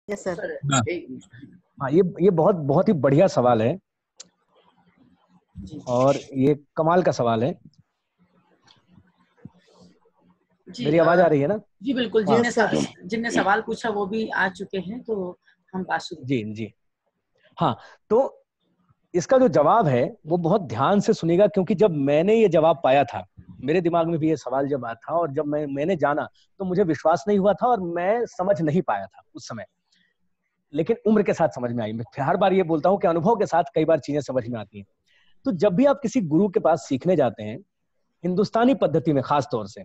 Yes sir. हाँ, हाँ, ये बहुत बहुत ही बढ़िया सवाल है और ये कमाल का सवाल है। मेरी आवाज आ रही है ना? जी बिल्कुल। जिनने सवाल पूछा वो भी आ चुके हैं, तो हम बात शुरू। जी जी हाँ, तो इसका जो जवाब है वो बहुत ध्यान से सुनिएगा, क्योंकि जब मैंने ये जवाब पाया था, मेरे दिमाग में भी ये सवाल जब आया था और जब मैंने जाना तो मुझे विश्वास नहीं हुआ था और मैं समझ नहीं पाया था उस समय, लेकिन उम्र के साथ समझ में आई। मैं हर बार ये बोलता हूँ कि अनुभव के साथ कई बार चीजें समझ में आती हैं। तो जब भी आप किसी गुरु के पास सीखने जाते हैं, हिंदुस्तानी पद्धति में खास तौर से,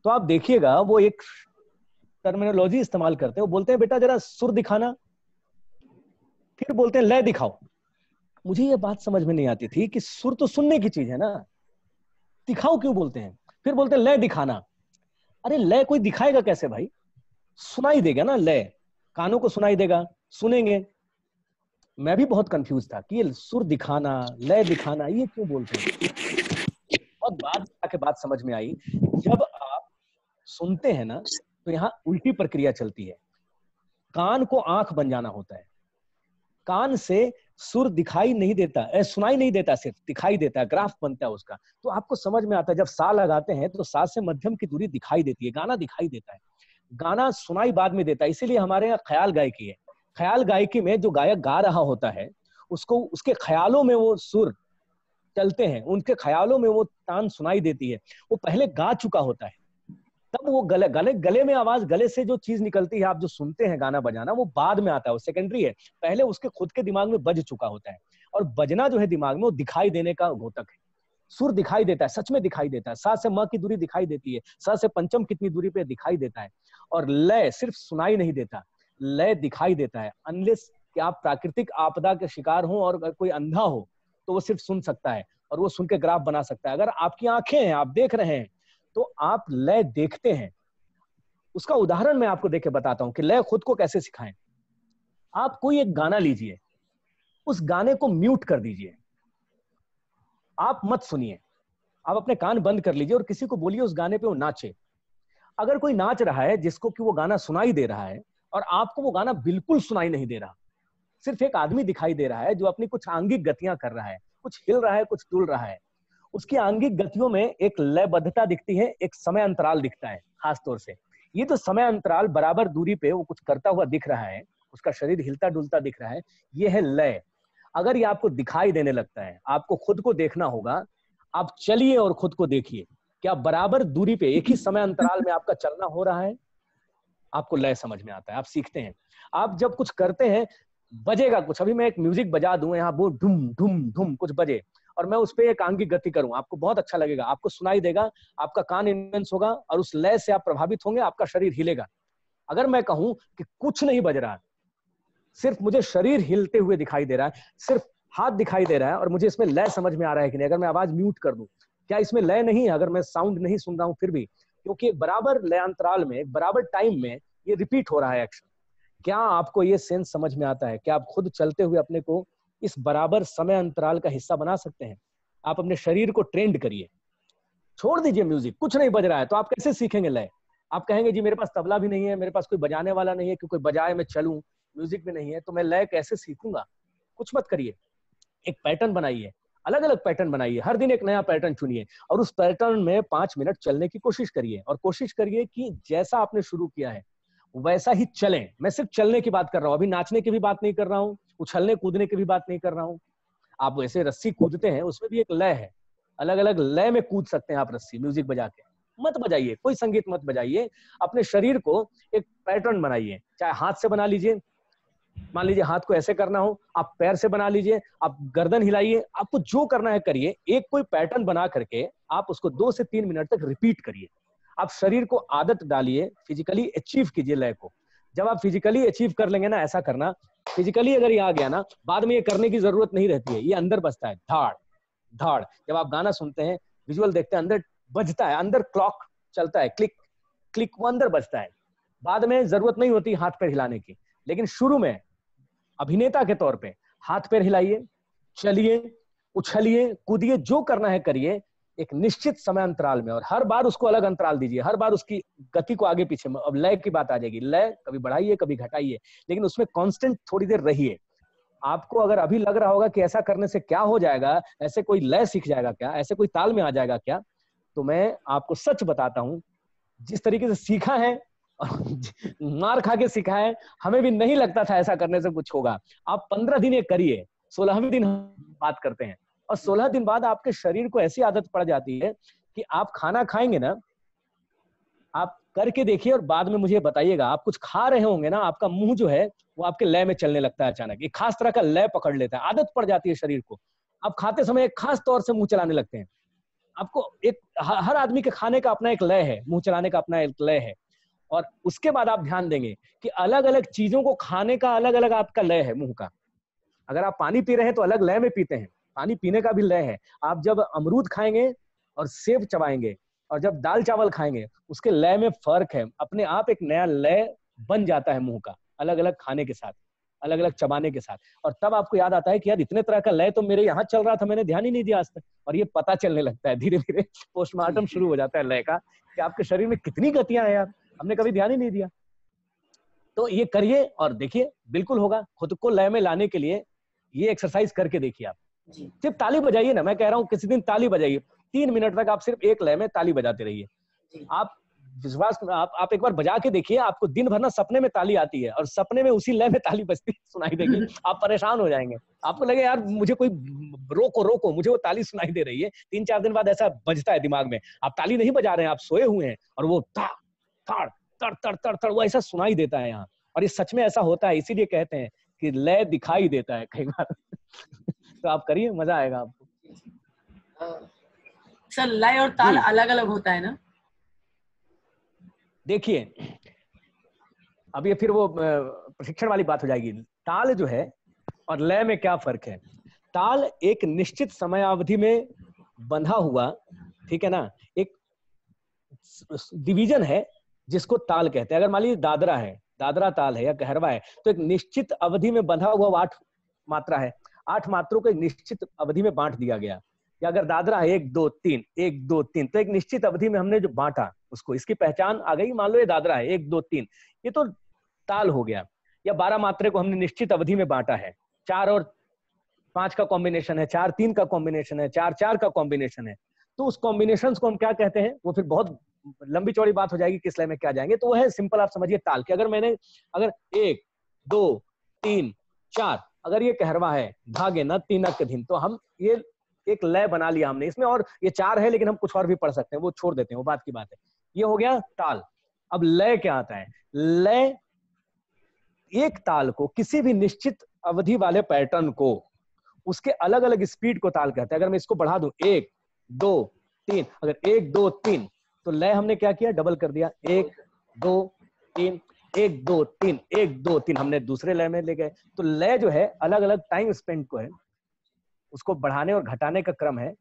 तो आप देखिएगा वो एक टर्मिनोलॉजी इस्तेमाल करते हैं। वो बोलते हैं बेटा जरा सुर दिखाना, फिर बोलते हैं लय दिखाओ। मुझे ये बात समझ में नहीं आती थी कि सुर तो सुनने की चीज है ना, दिखाओ क्यों बोलते हैं? फिर बोलते हैं लय दिखाना। अरे लय कोई दिखाएगा कैसे भाई? सुनाई देगा ना लय, कानों को सुनाई देगा, सुनेंगे। मैं भी बहुत कंफ्यूज था कि ये सुर दिखाना, लय दिखाना, ये क्यों बोलते हैं। और बाद में आके बात समझ में आई, जब आप सुनते हैं ना तो यहाँ उल्टी प्रक्रिया चलती है। कान को आंख बन जाना होता है। कान से सुर दिखाई नहीं देता, सुनाई नहीं देता, सिर्फ दिखाई देता है, ग्राफ बनता है उसका। तो आपको समझ में आता है, जब सा लगाते हैं तो सा से मध्यम की दूरी दिखाई देती है, गाना दिखाई देता है। गाना सुनाई बाद में देता है। इसीलिए हमारे यहाँ ख्याल गायकी है। ख्याल गायकी में जो गायक गा रहा होता है, उसको उसके ख्यालों में वो सुर चलते हैं, उनके ख्यालों में वो तान सुनाई देती है। वो पहले गा चुका होता है, तब वो गले में आवाज, गले से जो चीज निकलती है, आप जो सुनते हैं गाना बजाना, वो बाद में आता है, वो सेकेंडरी है। पहले उसके खुद के दिमाग में बज चुका होता है। और बजना जो है दिमाग में, वो दिखाई देने का घोतक है। सुर दिखाई देता है, सच में दिखाई देता है। सा से म की दूरी दिखाई देती है, सा से पंचम कितनी दूरी पे दिखाई देता है। और लय सिर्फ सुनाई नहीं देता, लय दिखाई देता है। अनलेस कि आप प्राकृतिक आपदा के शिकार हो और कोई अंधा हो, तो वो सिर्फ सुन सकता है और वो सुन के ग्राफ बना सकता है। अगर आपकी आंखें हैं, आप देख रहे हैं, तो आप लय देखते हैं। उसका उदाहरण मैं आपको देके बताता हूं कि लय खुद को कैसे सिखाएं। आप कोई एक गाना लीजिए, उस गाने को म्यूट कर दीजिए, आप मत सुनिए, आप अपने कान बंद कर लीजिए और किसी को बोलिए उस गाने पे वो नाचे। अगर कोई नाच रहा है जिसको कि वो गाना सुनाई दे रहा है और आपको वो गाना बिल्कुल सुनाई नहीं दे रहा, सिर्फ एक आदमी दिखाई दे रहा है जो अपनी कुछ आंगिक गतियां कर रहा है, कुछ हिल रहा है, कुछ डुल रहा है, उसकी आंगिक गतियों में एक लयबद्धता दिखती है, एक समय अंतराल दिखता है। खास तौर से ये तो समय अंतराल बराबर दूरी पे वो कुछ करता हुआ दिख रहा है, उसका शरीर हिलता डुलता दिख रहा है, ये है लय। अगर ये आपको दिखाई देने लगता है, आपको खुद को देखना होगा। आप चलिए और खुद को देखिए, क्या बराबर दूरी पे एक ही समय अंतराल में आपका चलना हो रहा है? आपको लय समझ में आता है, आप सीखते हैं। आप जब कुछ करते हैं, बजेगा कुछ, अभी मैं एक म्यूजिक बजा दूं, यहाँ वो ढुम ढुम ढुम कुछ बजे और मैं उस पर एक आंगिक गति करूं, आपको बहुत अच्छा लगेगा, आपको सुनाई देगा, आपका कान इन्वेंस होगा और उस लय से आप प्रभावित होंगे, आपका शरीर हिलेगा। अगर मैं कहूं कि कुछ नहीं बज रहा, सिर्फ मुझे शरीर हिलते हुए दिखाई दे रहा है, सिर्फ हाथ दिखाई दे रहा है और मुझे इसमें लय समझ में आ रहा है कि नहीं, अगर मैं आवाज म्यूट कर दूं, क्या इसमें लय नहीं है? अगर मैं साउंड नहीं सुन रहा हूं फिर भी, क्योंकि एक बराबर लय अंतराल में, एक बराबर टाइम में ये रिपीट हो रहा है एक्शन। क्या आपको ये सेंस समझ में आता है? क्या आप खुद चलते हुए अपने को इस बराबर समय अंतराल का हिस्सा बना सकते हैं? आप अपने शरीर को ट्रेंड करिए, छोड़ दीजिए म्यूजिक, कुछ नहीं बज रहा है तो आप कैसे सीखेंगे लय? आप कहेंगे जी मेरे पास तबला भी नहीं है, मेरे पास कोई बजाने वाला नहीं है कि कोई बजाए मैं चलूं, म्यूजिक भी नहीं है, तो मैं लय कैसे सीखूंगा? कुछ मत करिए, एक पैटर्न बनाइए, अलग अलग पैटर्न बनाइए, हर दिन एक नया पैटर्न चुनिए और उस पैटर्न में 5 मिनट चलने की कोशिश करिए और कोशिश करिए कि जैसा आपने शुरू किया है वैसा ही चलें। मैं सिर्फ चलने की बात कर रहा हूं, अभी नाचने की भी बात नहीं कर रहा हूं, उछलने कूदने की भी बात नहीं कर रहा हूं। आप वैसे रस्सी कूदते हैं, उसमें भी एक लय है, अलग अलग लय में कूद सकते हैं आप रस्सी म्यूजिक बजा के। मत बजाइए, कोई संगीत मत बजाइए, अपने शरीर को एक पैटर्न बनाइए, चाहे हाथ से बना लीजिए, मान लीजिए हाथ को ऐसे करना हो, आप पैर से बना लीजिए, आप गर्दन हिलाइए, आपको जो करना है करिए। एक कोई पैटर्न बना करके आप उसको 2 से 3 मिनट तक रिपीट करिए। आप शरीर को आदत डालिए, फिजिकली अचीव कीजिए लय को। जब आप फिजिकली अचीव कर लेंगे ना, ऐसा करना, फिजिकली अगर ये आ गया ना, बाद में ये करने की जरूरत नहीं रहती है, ये अंदर बजता है, धाड़ धाड़। जब आप गाना सुनते हैं, विजुअल देखते हैं, अंदर बजता है, अंदर क्लॉक चलता है, क्लिक क्लिक, वो अंदर बजता है। बाद में जरूरत नहीं होती हाथ पैर हिलाने की, लेकिन शुरू में अभिनेता के तौर पे हाथ पैर हिलाइए, चलिए, उछलिए, कूदिए, जो करना है करिए। एक निश्चित समय अंतराल में, और हर बार उसको अलग अंतराल दीजिए, हर बार उसकी गति को आगे पीछे। अब लय की बात आ जाएगी, लय कभी बढ़ाइए कभी घटाइए, लेकिन उसमें कांस्टेंट थोड़ी देर रहिए। आपको अगर अभी लग रहा होगा कि ऐसा करने से क्या हो जाएगा, ऐसे कोई लय सीख जाएगा क्या, ऐसे कोई ताल में आ जाएगा क्या, तो मैं आपको सच बताता हूं, जिस तरीके से सीखा है और मार खा के सीखा है, हमें भी नहीं लगता था ऐसा करने से कुछ होगा। आप 15 दिन ये करिए, 16वें दिन बात करते हैं, और 16 दिन बाद आपके शरीर को ऐसी आदत पड़ जाती है कि आप खाना खाएंगे ना, आप करके देखिए और बाद में मुझे बताइएगा। आप कुछ खा रहे होंगे ना, आपका मुंह जो है वो आपके लय में चलने लगता है अचानक, एक खास तरह का लय पकड़ लेता है, आदत पड़ जाती है शरीर को। आप खाते समय एक खास तौर से मुंह चलाने लगते हैं। आपको एक हर आदमी के खाने का अपना एक लय है, मुंह चलाने का अपना एक लय है। और उसके बाद आप ध्यान देंगे कि अलग अलग चीजों को खाने का अलग अलग आपका लय है मुंह का। अगर आप पानी पी रहे हैं तो अलग लय में पीते हैं, पानी पीने का भी लय है। आप जब अमरूद खाएंगे और सेब चबाएंगे और जब दाल चावल खाएंगे, उसके लय में फर्क है। अपने आप एक नया लय बन जाता है मुंह का, अलग अलग खाने के साथ, अलग अलग चबाने के साथ। और तब आपको याद आता है कि यार इतने तरह का लय तो मेरे यहाँ चल रहा था, मैंने ध्यान ही नहीं दिया आज तक। और ये पता चलने लगता है धीरे धीरे, पोस्टमार्टम शुरू हो जाता है लय का, कि आपके शरीर में कितनी गतियां हैं यार, हमने कभी ध्यान ही नहीं दिया। तो ये करिए और देखिए, बिल्कुल होगा। खुद को लय में लाने के लिए ये एक्सरसाइज करके देखिए। आप सिर्फ ताली बजाइए ना, मैं कह रहा हूँ किसी दिन ताली बजाइए, 3 मिनट तक आप सिर्फ एक लय में ताली बजाते रहिए। आप विश्वास, आप एक बार बजा के देखिए, आपको दिन भर ना सपने में ताली आती है, और सपने में उसी लय में ताली बजती सुनाई देगी। आप परेशान हो जाएंगे, आपको लगे यार मुझे कोई रोको रोको, मुझे वो ताली सुनाई दे रही है। 3-4 दिन बाद ऐसा बजता है दिमाग में, आप ताली नहीं बजा रहे हैं, आप सोए हुए हैं, और वो ता ताड़ तड़ तड़ तड़ तड़ वो ऐसा सुनाई देता है यहाँ। और ये सच में ऐसा होता है, इसीलिए कहते हैं कि लय दिखाई देता है कई बार। तो आप करिए, मजा आएगा आपको। सर लय और ताल अलग अलग होता है ना? देखिए, अब ये फिर वो प्रशिक्षण वाली बात हो जाएगी। ताल जो है और लय में क्या फर्क है? ताल एक निश्चित समयावधि में बंधा हुआ, ठीक है ना, एक डिवीजन है जिसको ताल कहते हैं। अगर मान लीजिए दादरा है, दादरा ताल है या कहरवा है, तो एक निश्चित अवधि में बंधा हुआ 8 मात्रा है। 8 मात्रों को एक निश्चित अवधि में बांट दिया गया। या अगर दादरा है 1 2 3 1 2 3, तो एक निश्चित अवधि में हमने जो बांटा उसको, इसकी पहचान आ गई। मान लो ये दादरा है 1 2 3, ये तो ताल हो गया। या 12 मात्रे को हमने निश्चित अवधि में बांटा है, 4 और 5 का कॉम्बिनेशन है, 4 3 का कॉम्बिनेशन है, 4 4 का कॉम्बिनेशन है। तो उस कॉम्बिनेशन को हम क्या कहते हैं, वो फिर बहुत लंबी चौड़ी बात हो जाएगी, किस लय में क्या जाएंगे। तो वो है सिंपल, आप समझिए ताल के। अगर 1 2 3 4, अगर ये कहरवा है, भागे न तीनक धिन, तो हम ये एक लय बना लिया हमने इसमें। और ये 4 है लेकिन हम कुछ और भी पढ़ सकते हैं, वो छोड़ देते हैं, वो बात की बात है। ये हो गया ताल। अब लय क्या आता है? लय एक ताल को, किसी भी निश्चित अवधि वाले पैटर्न को, उसके अलग अलग स्पीड को ताल कहते हैं। अगर मैं इसको बढ़ा दूं 1 2 3, अगर 1 2 3, तो लय हमने क्या किया, डबल कर दिया, 1 2 3 1 2 3 1 2 3, हमने दूसरे लय में ले गए। तो लय जो है अलग अलग टाइम स्पेंड को है, उसको बढ़ाने और घटाने का क्रम है।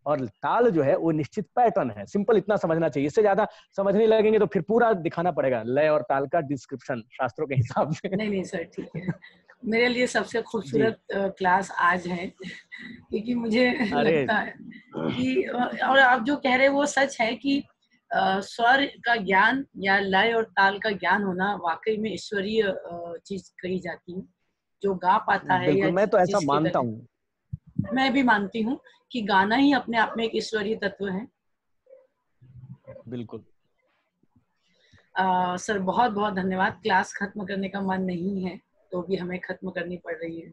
और ताल जो है वो निश्चित पैटर्न है। सिंपल इतना समझना चाहिए, इससे ज्यादा समझने लगेंगे तो फिर पूरा दिखाना पड़ेगा लय और ताल का डिस्क्रिप्शन शास्त्रों के हिसाब से। नहीं सर, ठीक है। मेरे लिए सबसे खूबसूरत क्लास आज है, क्योंकि मुझे लगता है कि, और आप जो कह रहे हैं वो सच है कि स्वर का ज्ञान या लय और ताल का ज्ञान होना वाकई में ईश्वरीय चीज कही जाती है। जो गा पाता है, या मैं तो ऐसा मानता हूँ, मैं भी मानती हूँ कि गाना ही अपने आप में एक ईश्वरीय तत्व है। बिल्कुल। सर बहुत बहुत धन्यवाद। क्लास खत्म करने का मन नहीं है तो भी हमें खत्म करनी पड़ रही है।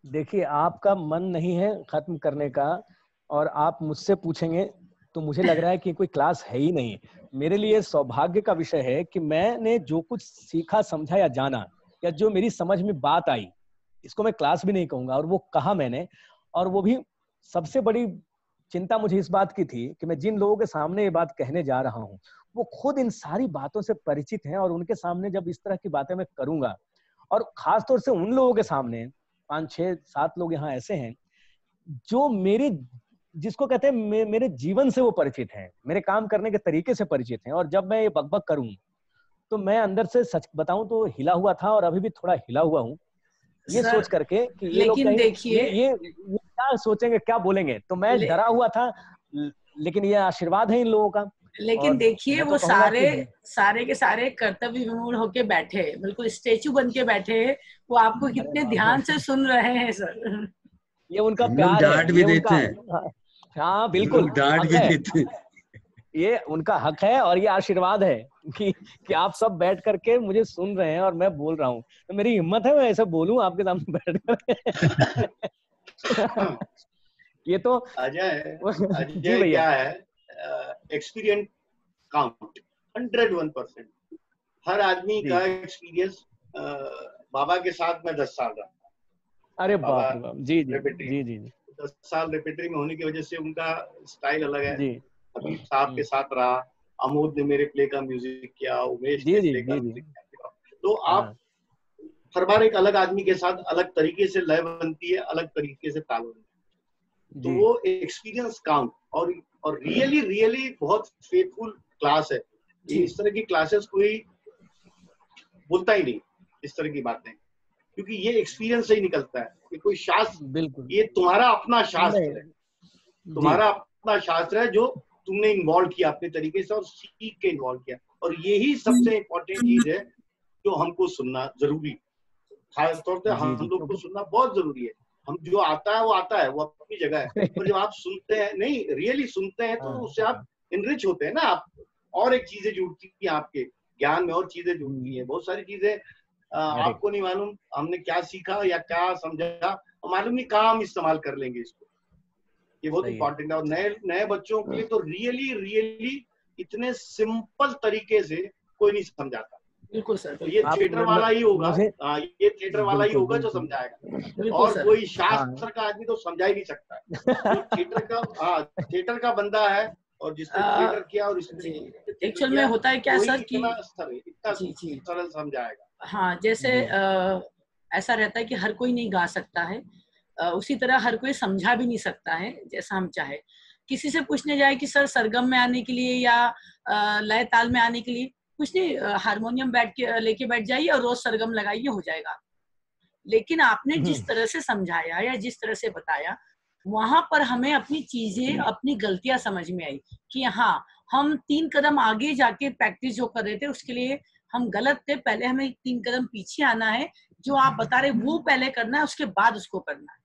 देखिए, आपका मन नहीं है खत्म करने का, और आप मुझसे पूछेंगे तो मुझे लग रहा है कि कोई क्लास है ही नहीं। मेरे लिए सौभाग्य का विषय है कि मैंने जो कुछ सीखा, समझा या जाना, या जो मेरी समझ में बात आई, इसको मैं क्लास भी नहीं कहूंगा, और वो कहा मैंने। और वो भी सबसे बड़ी चिंता मुझे इस बात की थी कि मैं जिन लोगों के सामने ये बात कहने जा रहा हूँ, वो खुद इन सारी बातों से परिचित हैं, और उनके सामने जब इस तरह की बातें मैं करूंगा, और खासतौर से उन लोगों के सामने 5 6 7 लोग यहाँ ऐसे हैं जो जिसको कहते हैं मेरे जीवन से वो परिचित हैं, मेरे काम करने के तरीके से परिचित हैं। और जब मैं ये बकबक करूं तो मैं अंदर से सच बताऊं तो हिला हुआ था, और अभी भी थोड़ा हिला हुआ हूं, ये सोच करके कि ये लोग देखिए, ये क्या सोचेंगे, क्या बोलेंगे, तो मैं डरा हुआ था, लेकिन ये आशीर्वाद है इन लोगों का। लेकिन देखिए वो सारे के सारे कर्तव्य विमूढ़ होके बैठे, बिल्कुल स्टेचू बन के बैठे, वो आपको कितने ध्यान से सुन रहे हैं सर। ये उनका प्यार है, डांट भी देते हैं। हाँ बिल्कुल, डांट भी देते हैं। ये उनका हक है और ये आशीर्वाद है कि आप सब बैठ करके मुझे सुन रहे हैं और मैं बोल रहा हूँ, तो मेरी हिम्मत है मैं ऐसा बोलूं आपके सामने बैठ कर। ये तो अजय क्या है, एक्सपीरियंस काउंट 101%। हर आदमी का एक्सपीरियंस, बाबा के साथ मैं 10 साल रहा। अरे बाप रे बाप, जी जी जी जी 10 साल रेपेटरी में होने की वजह से उनका स्टाइल अलग है। जी, हबीब साहब के साथ रहा, अमोद ने मेरे प्ले का म्यूजिक किया, उमेश ने प्ले का म्यूजिक किया। तो आप हर बार एक अलग आदमी के साथ अलग तरीके से लय बनती है, अलग तरीके से ताल बनती है, तो वो एक्सपीरियंस काउंट। और रियली बहुत फेथफुल क्लास है। इस तरह की क्लासेस कोई बोलता ही नहीं इस तरह की बातें, क्योंकि ये एक्सपीरियंस से ही निकलता है। ये कोई शास्त्र, बिल्कुल, ये तुम्हारा अपना शास्त्र है, तुम्हारा अपना शास्त्र है जो तुमने इन्वॉल्व किया अपने तरीके से और सीख के इन्वॉल्व किया। और यही सबसे इम्पोर्टेंट चीज है जो हमको सुनना जरूरी, खास तौर से हम लोग को सुनना बहुत जरूरी है। हम जो आता है वो आता है, वो अपनी जगह है, पर जब आप सुनते हैं, नहीं रियली सुनते हैं, तो उससे आप इनरिच होते हैं ना, आप और एक चीजें जुड़ती हैं, आपके ज्ञान में और चीजें जुड़ती हैं, बहुत सारी चीजें आपको नहीं मालूम हमने क्या सीखा या क्या समझा, मालूम नहीं कहाँ हम इस्तेमाल कर लेंगे इसको। ये बहुत इम्पोर्टेंट है। और नए बच्चों के लिए तो रियली इतने सिंपल तरीके से कोई नहीं समझाता। बिल्कुल सर, तो ये थिएटर वाला ही होगा, ये थिएटर वाला ही होगा जो समझाएगा, और कोई शास्त्र का आदमी तो समझा ही नहीं सकता। जो थिएटर का बंदा है और जिसने थिएटर किया और एक्चुअल में होता है क्या सर कि इतना सरल समझाएगा। हाँ, जैसे ऐसा रहता है कि हर कोई नहीं गा सकता है, उसी तरह हर कोई समझा भी नहीं सकता है जैसा हम चाहे। किसी से पूछने जाए कि सर सरगम में आने के लिए या लय ताल में आने के लिए, कुछ नहीं, हारमोनियम लेके बैठ जाइए और रोज सरगम लगाइए, हो जाएगा। लेकिन आपने जिस तरह से समझाया या जिस तरह से बताया, वहां पर हमें अपनी चीजें, अपनी गलतियां समझ में आई कि हाँ, हम 3 कदम आगे जाके प्रैक्टिस जो कर रहे थे उसके लिए हम गलत थे। पहले हमें 3 कदम पीछे आना है, जो आप बता रहे वो पहले करना है, उसके बाद उसको करना है।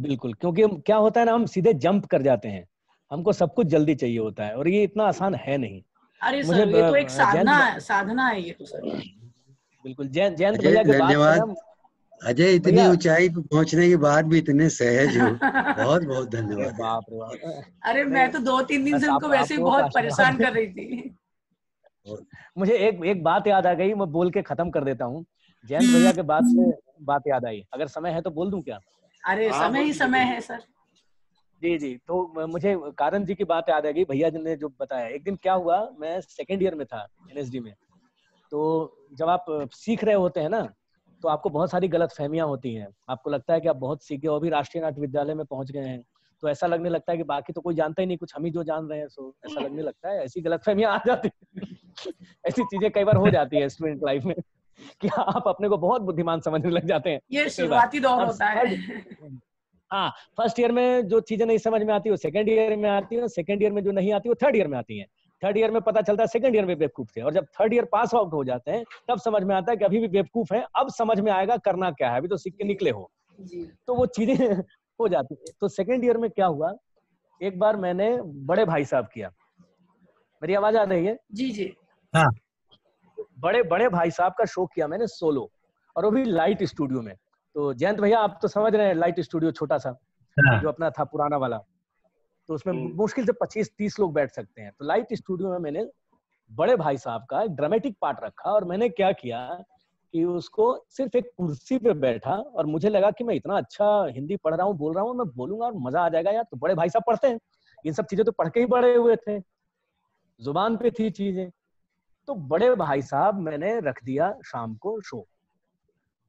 बिल्कुल, क्योंकि क्या होता है ना, हम सीधे जंप कर जाते हैं, हमको सब कुछ जल्दी चाहिए होता है और ये इतना आसान है नहीं। अरे सर, ये तो एक साधना है ये तो सर। बिल्कुल, जयंत भैया के बाद अजय, इतनी ऊंचाई पर पहुंचने के बाद भी इतने सहज हो, बहुत बहुत धन्यवाद। बाप रे बाप। अरे मैं तो 2-3 दिन से उनको वैसे ही बहुत परेशान कर रही थी। मुझे एक बात याद आ गई, मैं बोल के खत्म कर देता हूँ। जयंत भैया के बाद से बात याद आई, अगर समय है तो बोल दूं क्या? अरे समय ही समय है सर। जी जी, तो मुझे कारण जी की बात याद आ गई, भैया जी ने जो बताया। एक दिन क्या हुआ, मैं सेकेंड ईयर में था NSD में। तो जब आप सीख रहे होते हैं ना, तो आपको बहुत सारी गलत फहमियां होती हैं। आपको लगता है कि आप बहुत सीखे हो, अभी राष्ट्रीय नाट्य विद्यालय में पहुंच गए हैं, तो ऐसा लगने लगता है कि बाकी तो कोई जानता ही नहीं, कुछ हम ही जो जान रहे हैं। सो ऐसा लगने लगता है, ऐसी गलत फहमियां आ जाती ऐसी चीजें कई बार हो जाती है स्टूडेंट लाइफ में कि आप अपने को बहुत बुद्धिमान समझने लग जाते हैं। ये शुरुआती दौर होता है। हाँ, फर्स्ट ईयर में जो चीजें नहीं समझ में आती वो सेकंड ईयर में आती है, सेकंड ईयर में जो नहीं आती वो थर्ड ईयर में आती है। थर्ड ईयर में पता चलता है सेकंड ईयर में बेवकूफ थे, और जब थर्ड ईयर पास आउट हो जाते हैं तब समझ में आता है कि अभी भी बेवकूफ है, अब समझ में आएगा करना क्या है, अभी तो सीख के निकले हो। तो वो चीजें हो जाती है। तो सेकंड ईयर में क्या हुआ, एक बार मैंने बड़े भाई साहब किया। मेरी आवाज आ रही है? जी जी हाँ। बड़े भाई साहब का शो किया मैंने सोलो, और वो भी लाइट स्टूडियो में। तो जयंत भैया आप तो समझ रहे हैं, लाइट स्टूडियो छोटा सा जो अपना था पुराना वाला, तो उसमें मुश्किल से 25-30 लोग बैठ सकते हैं। तो लाइट स्टूडियो में मैंने बड़े भाई साहब का एक ड्रामेटिक पार्ट रखा, और मैंने क्या किया कि उसको सिर्फ एक कुर्सी पे बैठा, और मुझे लगा कि मैं इतना अच्छा हिंदी पढ़ रहा हूँ, बोल रहा हूँ, मैं बोलूंगा और मजा आ जाएगा यार। तो बड़े भाई साहब पढ़ते हैं, इन सब चीजें तो पढ़ के ही बड़े हुए थे, जुबान पे थी चीजें। तो बड़े भाई साहब मैंने रख दिया शाम को शो,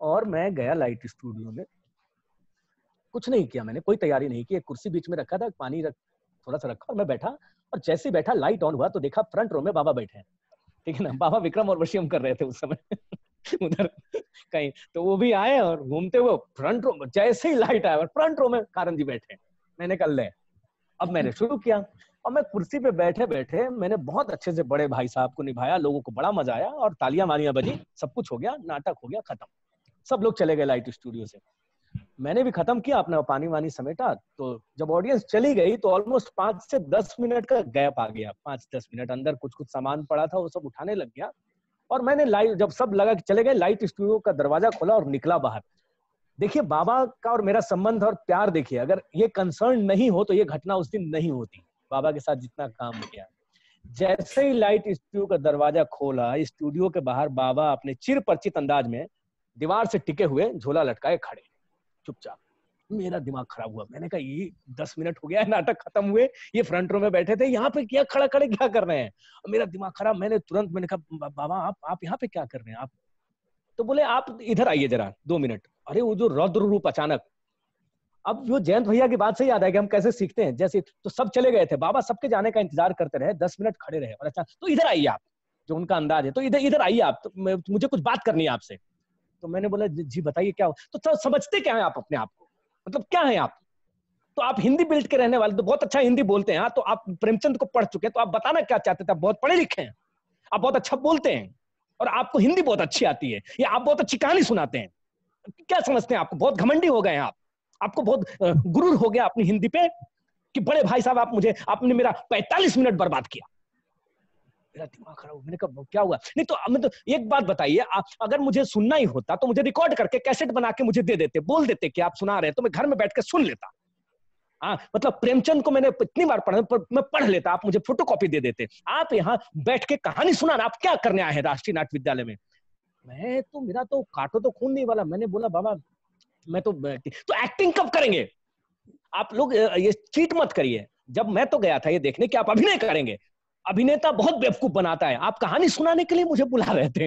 और मैं गया लाइट स्टूडियो में। कुछ नहीं किया मैंने, कोई तैयारी नहीं की, एक कुर्सी बीच में रखा था, पानी थोड़ा सा रखा, और मैं बैठा। और जैसे ही बैठा, लाइट ऑन हुआ तो देखा फ्रंट रो में बाबा बैठे हैं, ठीक है ना। बाबा विक्रम और वशियम कर रहे थे उस समय उधर। कहीं। तो वो भी आए और घूमते हुए फ्रंट रो, जैसे ही लाइट आया फ्रंट रो में कारण जी बैठे। मैंने कर ले, अब मैंने शुरू किया और मैं कुर्सी पे बैठे बैठे मैंने बहुत अच्छे से बड़े भाई साहब को निभाया, लोगों को बड़ा मजा आया और तालियां मारियां बजी, सब कुछ हो गया, नाटक हो गया खत्म, सब लोग चले गए लाइट स्टूडियो से। मैंने भी खत्म किया, अपना पानी वानी समेटा। तो जब ऑडियंस चली गई तो ऑलमोस्ट 5 से 10 मिनट का गैप आ गया। 5-10 मिनट अंदर कुछ कुछ सामान पड़ा था वो सब उठाने लग गया और मैंने लाइट, जब सब लगा कि चले गए, लाइट स्टूडियो का दरवाजा खोला और निकला बाहर। देखिए बाबा का और मेरा संबंध और प्यार देखिए, अगर ये कंसर्न नहीं हो तो ये घटना उस दिन नहीं होती। बाबा के साथ जितना काम किया, जैसे ही लाइट स्टूडियो का दरवाजा खोला, स्टूडियो के बाहर बाबा अपने चिरपरिचित अंदाज में दीवार से टिके हुए झोला लटकाए खड़े चुपचाप। मेरा दिमाग खराब हुआ, मैंने कहा ये 10 मिनट हो गया, नाटक खत्म हुए, ये फ्रंट रो में बैठे थे, यहाँ पे क्या खड़ा खड़े क्या कर रहे हैं। और मेरा दिमाग खराब, मैंने कहा बाबा आप यहाँ पे क्या कर रहे हैं आप? तो बोले आप इधर आइए जरा 2 मिनट। अरे वो जो रौद्र रूप अचानक, अब वो जयंत भैया की बात से याद है कि हम कैसे सीखते हैं, जैसे तो सब चले गए थे, बाबा सबके जाने का इंतजार करते रहे, 10 मिनट खड़े रहे और अच्छा तो इधर आइए आप, जो उनका अंदाज है, तो इधर आइए आप, तो मुझे कुछ बात करनी है आपसे। तो मैंने बोला जी बताइए क्या हो। तो समझते क्या है आप अपने आप को, मतलब क्या है आप? तो आप हिंदी बेल्ट के रहने वाले, तो बहुत अच्छा हिंदी बोलते हैं, हाँ, तो आप प्रेमचंद को पढ़ चुके हैं, तो आप बताना क्या चाहते थे? आप बहुत पढ़े लिखे हैं, आप बहुत अच्छा बोलते हैं और आपको हिंदी बहुत अच्छी आती है, या आप बहुत अच्छी कहानी सुनाते हैं, क्या समझते हैं आपको? बहुत घमंडी हो गए हैं आप, आपको बहुत गुरूर हो गया अपनी हिंदी पे कि बड़े भाई साहब आपने मेरा 45 मिनट बर्बाद किया। मेरा दिमाग खराब, मैंने कहा क्या हुआ? नहीं तो मैं तो एक बात बताइए, अगर मुझे सुनना ही होता तो मुझे रिकॉर्ड करके कैसेट बना के मुझे दे देते, बोल देते कि आप सुना रहे हैं, तो मैं घर में बैठ के सुन लेता। हाँ, मतलब प्रेमचंद को मैंने इतनी बार पढ़ा, मैं पढ़ लेता, आप मुझे फोटोकॉपी दे देते। आप यहाँ बैठ के कहानी सुनाना, आप क्या करने आए हैं राष्ट्रीय नाट्य विद्यालय में? मेरा तो काटो तो खून नहीं वाला। मैंने बोला बाबा मैं तो एक्टिंग कब करेंगे आप लोग? ये चीट मत करिए। जब मैं तो गया था ये देखने कि आप अभिनय करेंगे, अभिनेता बहुत बेवकूफ बनाता है, आप कहानी सुनाने के लिए मुझे बुला रहे थे।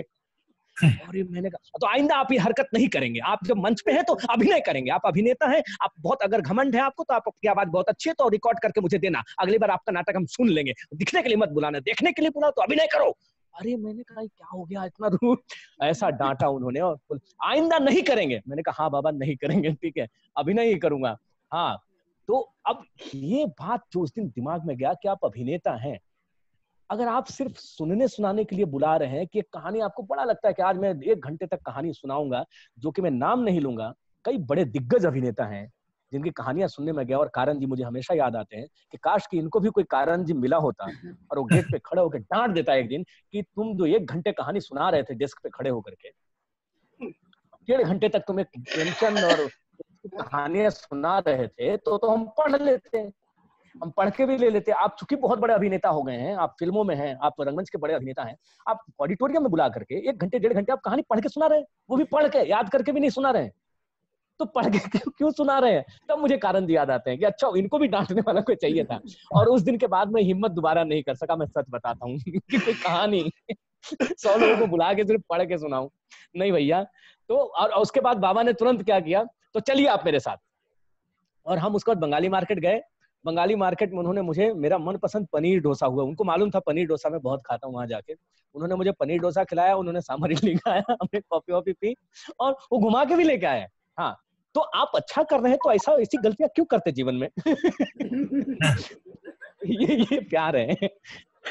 और मैंने कहा तो आइंदा आप ये हरकत नहीं करेंगे, आप जब मंच पे हैं तो अभिनय करेंगे, आप अभिनेता हैं, आप बहुत, अगर घमंड है आपको तो आपकी आवाज बहुत अच्छी है तो रिकॉर्ड करके मुझे देना, अगली बार आपका नाटक हम सुन लेंगे, दिखने के लिए मत बुलाना, देखने के लिए बुलाओ तो अभिनय करो। अरे मैंने कहा क्या हो गया इतना रूड, ऐसा डांटा उन्होंने। और आइंदा नहीं करेंगे। मैंने कहा हाँ बाबा नहीं करेंगे, ठीक है, अभिनय ही करूंगा। हाँ, तो अब ये बात जो उस दिन दिमाग में गया कि आप अभिनेता हैं, अगर आप सिर्फ सुनने सुनाने के लिए बुला रहे हैं कि एक कहानी, आपको बड़ा लगता है कि आज मैं 1 घंटे तक कहानी सुनाऊंगा, जो कि मैं नाम नहीं लूंगा, कई बड़े दिग्गज अभिनेता हैं जिनकी कहानियां सुनने में गया, और कारण जी मुझे हमेशा याद आते हैं कि काश कि इनको भी कोई कारण जी मिला होता और वो गेट पे खड़े होकर डांट देता एक दिन कि तुम जो 1 घंटे कहानी सुना रहे थे डेस्क पे खड़े होकर के, 1.5 घंटे तक तुम्हें प्रेमचंद और कहानियां सुना रहे थे, तो हम पढ़ लेते, हम पढ़ के भी ले लेते। आप चूंकि बहुत बड़े अभिनेता हो गए हैं, आप फिल्मों में हैं, आप रंगमंच के बड़े अभिनेता हैं, आप ऑडिटोरियम में बुला करके 1 घंटे 1.5 घंटे आप कहानी पढ़ के सुना रहे हैं, वो भी पढ़ के, याद करके भी नहीं सुना रहे हैं, तो पढ़ के क्यों सुना रहे हैं? तब मुझे कारण याद आते हैं कि अच्छा इनको भी डांटने वाला कोई चाहिए था। और उस दिन के बाद मैं हिम्मत दोबारा नहीं कर सका, मैं सच बताता हूँ कि कोई कहानी 100 लोगों को बुला के सिर्फ पढ़ के सुनाऊं, नहीं भैया। तो और उसके बाद बाबा ने तुरंत क्या किया, तो चलिए आप मेरे साथ, और हम उसके बाद बंगाली मार्केट गए। बंगाली मार्केट में उन्होंने मुझे मेरा मनपसंद पनीर डोसा हुआ, उनको मालूम था पनीर डोसा मैं बहुत खाता हूँ वहां जाके, उन्होंने मुझे पनीर डोसा खिलाया, उन्होंने सांभर इडली खाया, हमने कॉफी वॉफी पी और वो घुमा के भी लेके आए। हाँ, तो आप अच्छा कर रहे हैं तो ऐसी गलतियां क्यों करते जीवन में? ये प्यार है।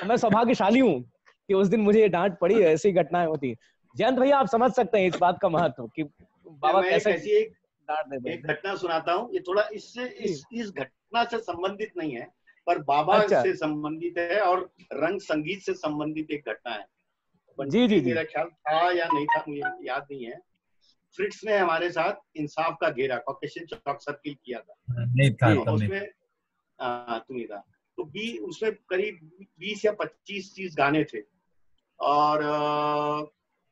मैं सौभाग्यशाली हूँ कि उस दिन मुझे ये डांट पड़ी, ऐसी घटनाएं होती। जयंत भैया आप समझ सकते हैं इस बात का महत्व कि बाबा कैसे एक घटना सुनाता हूँ, ये थोड़ा इस घटना से संबंधित नहीं है, पर बाबा से संबंधित है और रंग संगीत से संबंधित एक घटना है। जी मेरा ख्याल था या नहीं था मुझे याद नहीं है। फ्रिट्स ने हमारे साथ इंसाफ का घेरा, कॉकेशियन चौक सर्किल किया था। नहीं था उसमें, तुम्हें था तो उसमें करीब 20 या 25 गाने थे और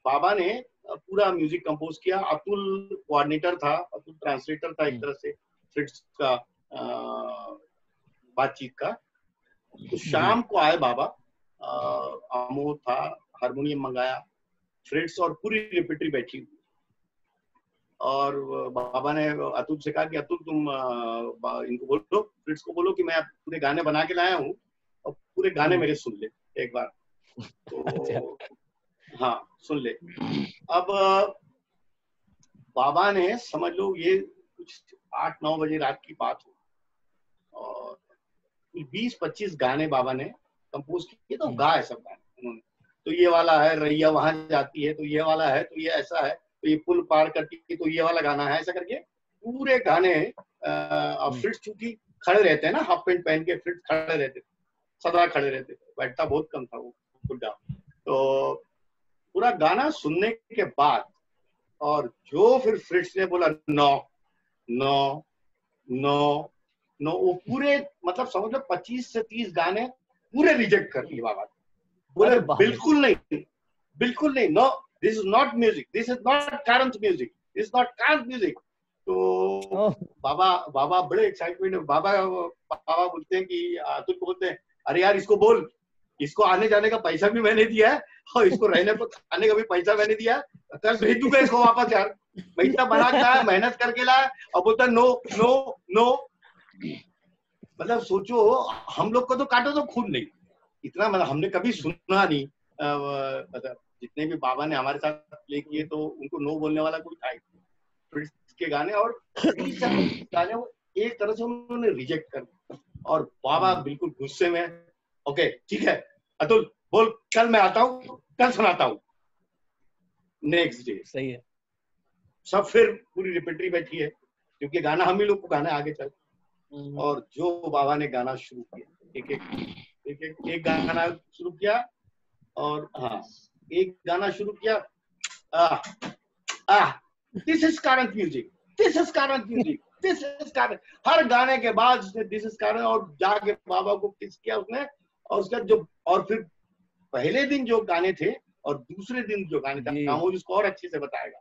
बाबा ने पूरा म्यूजिक कंपोज किया। अतुल कोऑर्डिनेटर था, अतुल ट्रांसलेटर था एक तरह से फ्रिट्स का बातचीत का। तो शाम को आए बाबा, अमोद था, हारमोनियम मंगाया, फ्रिट्स और पूरी रिपेटरी बैठी हुई, और बाबा ने अतुल से कहा कि अतुल तुम इनको बोलो, फ्रिट्स को बोलो कि मैं पूरे गाने बना के लाया हूँ और पूरे गाने मेरे सुन ले एक बार। तो हाँ सुन ले। अब बाबा ने समझ लो ये कुछ 8-9 बजे रात की बात हो, और 20-25 गाने बाबा ने कंपोज किए, तो गाए सब गाने उन्होंने। तो ये वाला है रैया वहां जाती है, तो ये वाला है, तो ये ऐसा है, तो ये पुल पार करती है, तो ये वाला गाना है, ऐसा करके पूरे गाने। फ्रिट्ज चूंकि खड़े रहते हैं ना, हाफ पैंट पहन के फ्रिट्ज खड़े रहते थे, सदा खड़े रहते थे, बैठता बहुत कम था वो बुड्ढा। तो पूरा गाना सुनने के बाद, और जो फिर फ्रिट्ज ने बोला नो नो नो नो, वो पूरे मतलब समझ लो 25 से 30 गाने पूरे रिजेक्ट कर दिए बाबा। बोले बिल्कुल नहीं, बिल्कुल नहीं, no, this is not music, this is not current music, this is not current music. तो बाबा बड़े एक्साइटमेंट में, बाबा बोलते हैं कि अतुल को बोलते हैं, अरे यार इसको बोल, इसको आने जाने का पैसा भी मैंने दिया है, और इसको रहने पर खाने का भी पैसा मैंने दिया है, कल भेज दूंगा इसको वापस यार, मैं इतना बना के लाया, मेहनत करके लाया, और बोलता नो नो नो। मतलब सोचो, हम लोग को तो काटो तो खून नहीं, इतना मतलब हमने कभी सुना नहीं। मतलब जितने भी बाबा ने हमारे साथ प्ले किए, तो उनको नो बोलने वाला कोई था ही के गाने, और गाने वो एक तरह से उन्होंने रिजेक्ट कर दिया। और बाबा बिल्कुल गुस्से में, ओके ठीक है अतुल बोल, कल मैं आता हूँ, कल सुनाता हूँ। नेक्स्ट डे सही है, सब फिर पूरी रिपीटरी बैठी है, क्योंकि गाना हम ही लोग को गाना आगे चल। और जो बाबा ने गाना शुरू किया, एक गाना शुरू किया, और हाँ एक गाना शुरू किया, this is current music, this is current music, this is current. हर गाने के बाद उसने दिस इज करंट, और जाके बाबा को किस किया उसने, और उसका जो, और फिर पहले दिन जो गाने थे और दूसरे दिन जो गाने थे, कामोज उसको और अच्छे से बताएगा,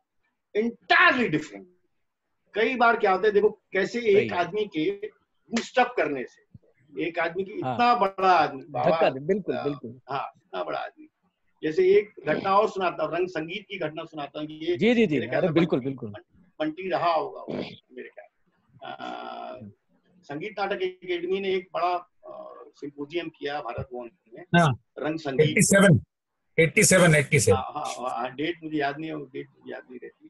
इंटायरली डिफरेंट। कई बार क्या होता है, देखो कैसे एक आदमी के बूस्टअप करने से, एक आदमी की इतना बड़ा आदमी, बाबा बिल्कुल बिल्कुल, हाँ इतना बड़ा आदमी। जैसे एक घटना और सुनाता हूँ, रंग संगीत की घटना सुनाता हूँ। ये जी, अरे बिल्कुल बिल्कुल, बंटी रहा होगा मेरे ख्याल। संगीत नाटक एकेडमी ने एक बड़ा सिंपोजियम किया भारत भवन में, रंग संगीत 87। हाँ, डेट मुझे याद नहीं है, डेट मुझे याद नहीं रहती।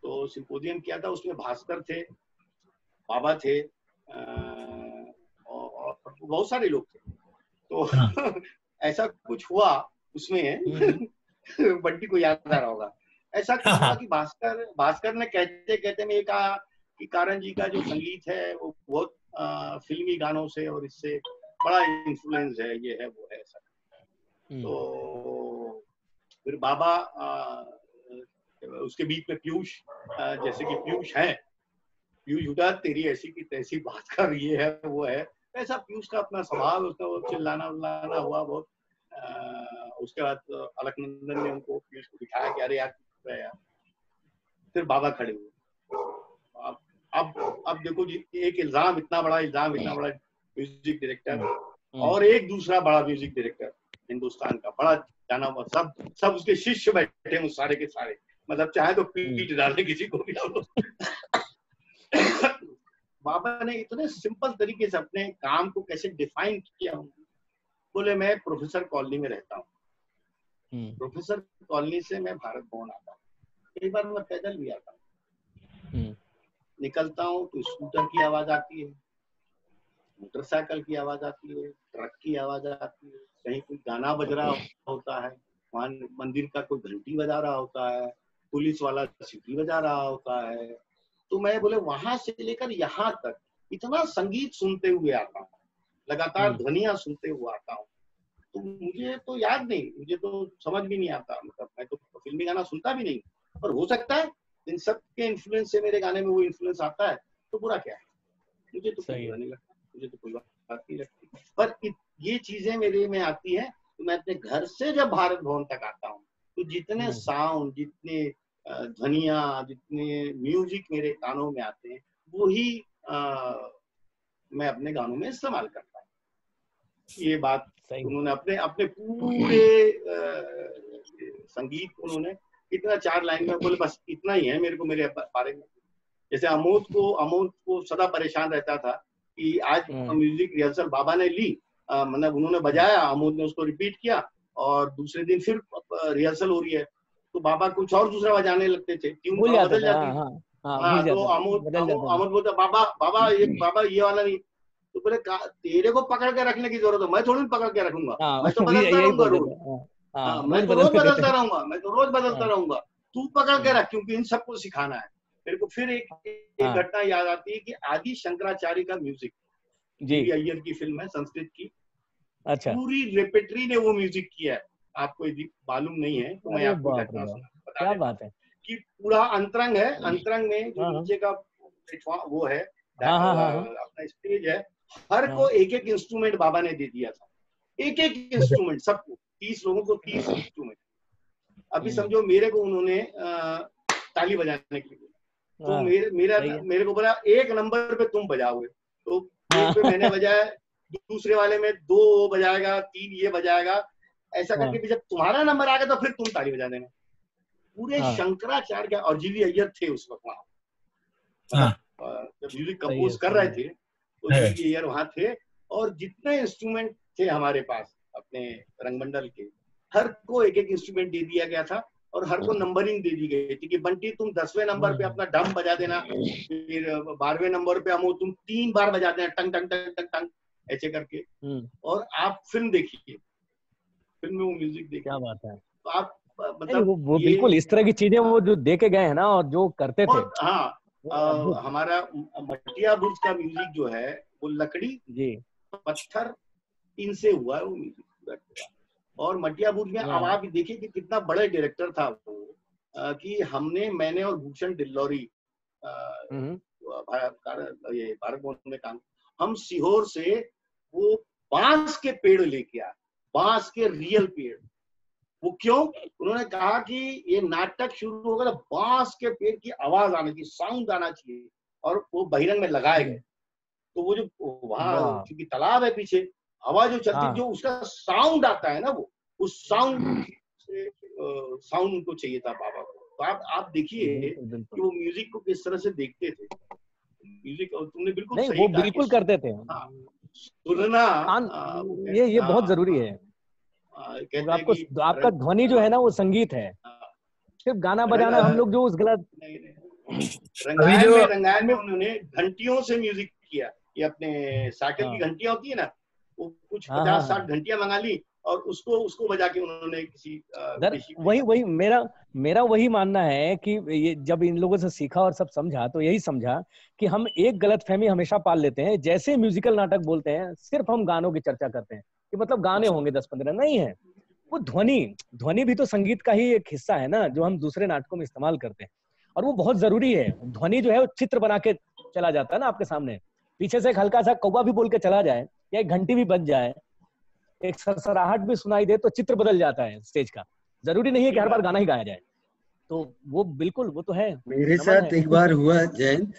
तो सिंपोजियम किया था, उसमें भास्कर थे, बाबा थे, और बहुत सारे लोग थे। तो ऐसा कुछ हुआ उसमें, बंटी को याद आ रहा होगा, ऐसा कुछ हुआ कि भास्कर ने कहते कहते में कहा कि कारण जी का जो संगीत है वो बहुत फिल्मी गानों से और इससे बड़ा इन्फ्लुएंस है, ये है वो है ऐसा। तो फिर बाबा उसके बीच में पीयूष, जैसे कि पीयूष है, पीयूष उठा, तेरी ऐसी की तैसी बात कर, ये है वो है ऐसा। पीयूष का अपना स्वभाव, उसका वो चिल्लाना उल्लाना हुआ बहुत। उसके बाद अलकनंदन ने उनको, पीयूष को दिखाया कि अरे यार फिर बाबा खड़े हुए। अब देखो जी, एक इल्जाम, इतना बड़ा म्यूजिक डायरेक्टर, और एक दूसरा बड़ा म्यूजिक डायरेक्टर हिंदुस्तान का, बड़ा जाना हुआ, सब उसके शिष्य बैठे हैं, सारे के सारे, मतलब चाहे तो पीट डाले किसी को भी। बाबा ने इतने सिंपल तरीके से अपने काम को कैसे डिफाइन किया। बोले मैं प्रोफेसर कॉलोनी में रहता हूँ, प्रोफेसर कॉलोनी से मैं भारत भवन आता हूँ, कई बार मैं पैदल भी आता हूँ, निकलता हूँ तो स्कूटर की आवाज आती है, मोटरसाइकिल की आवाज आती है, ट्रक की आवाज आती है, कहीं कोई गाना बज रहा होता है, वहां मंदिर का कोई घंटी बजा रहा होता है, पुलिस वाला सीटी बजा रहा होता है। तो मैं बोले वहां से लेकर यहाँ तक इतना संगीत सुनते हुए आता हूँ, लगातार ध्वनियां सुनते हुए आता हूँ। तो मुझे तो याद नहीं, मुझे तो समझ भी नहीं आता, मतलब मैं तो फिल्मी गाना सुनता भी नहीं, पर हो सकता है इन सब के इन्फ्लुएंस से मेरे गाने में वो इन्फ्लुएंस आता है, तो बुरा क्या है, मुझे तो कोई बुरा नहीं लगता, मुझे तो कोई बात नहीं लगती। पर ये चीजें मेरे में आती है, तो मैं अपने घर से जब भारत भवन तक आता हूँ, तो जितने साउंड, जितने ध्वनिया, जितने म्यूजिक मेरे कानों में आते हैं, वो ही मैं अपने गानों में इस्तेमाल करता हूँ। ये बात उन्होंने अपने पूरे संगीत को उन्होंने इतना 4 लाइन में बोले, बस इतना ही है मेरे को मेरे बारे में। जैसे अमोद को सदा परेशान रहता था कि आज म्यूजिक रिहर्सल बाबा ने ली, मतलब उन्होंने बजाया, अमोद ने उसको रिपीट किया, और दूसरे दिन फिर रिहर्सल हो रही है, तो बाबा कुछ और दूसरा बजाने लगते थे, ट्यून भूल जाते बदल थे। जाती हाँ थी। हाँ हाँ, भूल तो जाते थे, अमोद बदल जाते थे। अमोद बोलता, बाबा बाबा ये वाला नहीं। तो बोले तेरे को पकड़ के रखने की जरूरत है, मैं थोड़ी पकड़ के रखूंगा, हाँ मैं तो वही बदलता यही रहूंगा बोलते रोज। थे। हाँ हाँ, हाँ, मैं रोज तो रोज बदलते रहते। बदलता रहूंगा, मैं तो रोज बदलता हाँ रहूंगा, तू पकड़ के रख, क्योंकि इन सबको सिखाना है। मेरे को फिर एक हाँ घटना याद आती है कि आदि शंकराचार्य का म्यूजिक, जी, जीवी अय्यर की फिल्म है संस्कृत की, अच्छा। पूरी रेपेट्री ने वो म्यूजिक किया है। आपको यदि मालूम नहीं है तो मैं अरे आपको बाप रे घटना बाप, बता क्या देता हूँ बात है। कि पूरा अंतरंग है, अंतरंग में जो हाँ हाँ नीचे का वो है, हाँ हाँ हाँ अपना स्टेज है, हर हाँ को एक एक इंस्ट्रूमेंट बाबा ने दे दिया था, एक एक इंस्ट्रूमेंट सबको, 30 लोगों को 30 इंस्ट्रूमेंट। अभी समझो मेरे को उन्होंने ताली बजाने के लिए बोला, तो सही है। मेरे को बोला 1 नंबर पे तुम बजाओगे, तो हाँ 1 पे मैंने बजाया, दूसरे वाले में 2 बजाएगा, 3 ये बजाएगा, ऐसा हाँ करके जब तुम्हारा नंबर आ गया तो फिर तुम ताली बजा देना। पूरे हाँ शंकराचार्य का, और जीवी अय्यर थे उस वक्त वहां, हाँ मतलब जब म्यूजिक सही कंपोज है, कर सही रहे है। थे तो है। जीवी अय्यर वहां थे, और जितने इंस्ट्रूमेंट थे हमारे पास अपने रंगमंडल के, हर को एक एक इंस्ट्रूमेंट दे दिया गया था, और हर को नंबरिंग दे दी गई थी कि बंटी तुम 10वें नंबर पे अपना ड्रम बजा देना, फिर 12वें नंबर पे अमो तुम 3 बार बजा देना, टंग टंग टंग टंग टंग ऐसे करके, और आप फिल्म देखिए, फिल्म में वो म्यूजिक देखिए, क्या बात है। तो आप नहीं मतलब वो ये बिल्कुल इस तरह की चीजें वो जो देके गए हैं ना, और जो करते थे बहुत, हाँ, वो अद्भुत। हमारा मटिया बुर्ज का म्यूजिक जो है वो लकड़ी, जी पत्थर, इनसे हुआ है वो म्यूजिक। और मटिया बुर्ज में अब आप देखिए कि कितना बड़ा डायरेक्टर था वो, कि मैंने और भूषण डिल्लौरी ये भारत भवन में काम, हम सीहोर से वो बांस के पेड़ लेके आए, बांस के रियल पेड़। वो क्यों? उन्होंने कहा कि ये नाटक शुरू होगा तो बांस के पेड़ की आवाज आने की, साउंड आना चाहिए, और वो बहिरंग में लगाए गए। तो वो जो वहां क्योंकि तालाब है पीछे, हवा जो चलती, जो उसका साउंड आता है ना, वो उस साउंड से साउंड उनको चाहिए था बाबा को। तो आप देखिए कि वो म्यूजिक को किस तरह से देखते थे, म्यूजिक, और तुमने बिल्कुल नहीं सही वो कहा बिल्कुल कि करते थे। सुनना, ये बहुत जरूरी है। कहते हैं आपको कि आपका ध्वनि जो है ना वो संगीत है, सिर्फ गाना बजाना हम लोग जो उस गलत। रंगायन में उन्होंने घंटियों से म्यूजिक किया, ये अपने साइकिल की घंटियां होती है ना, वो कुछ 50-60 घंटियां मंगा ली, और उसको बजा के उन्होंने किसी वही मेरा वही मानना है कि ये जब इन लोगों से सीखा और सब समझा, तो यही समझा कि हम एक गलतफहमी हमेशा पाल लेते हैं, जैसे म्यूजिकल नाटक बोलते हैं सिर्फ हम गानों की चर्चा करते हैं कि मतलब गाने होंगे 10-15, नहीं है, वो ध्वनि भी तो संगीत का ही एक हिस्सा है ना, जो हम दूसरे नाटकों में इस्तेमाल करते हैं, और वो बहुत जरूरी है। ध्वनि जो है वो चित्र बना के चला जाता है ना आपके सामने, पीछे से एक हल्का सा कौवा भी बोल के चला जाए, या एक घंटी भी बज जाए, एक सरसराहट भी सुनाई दे, तो चित्र बदल जाता है स्टेज का। जरूरी नहीं है कि हर बार गाना ही गाया जाए। तो वो बिल्कुल वो तो है। मेरे साथ एक बार हुआ जयंत,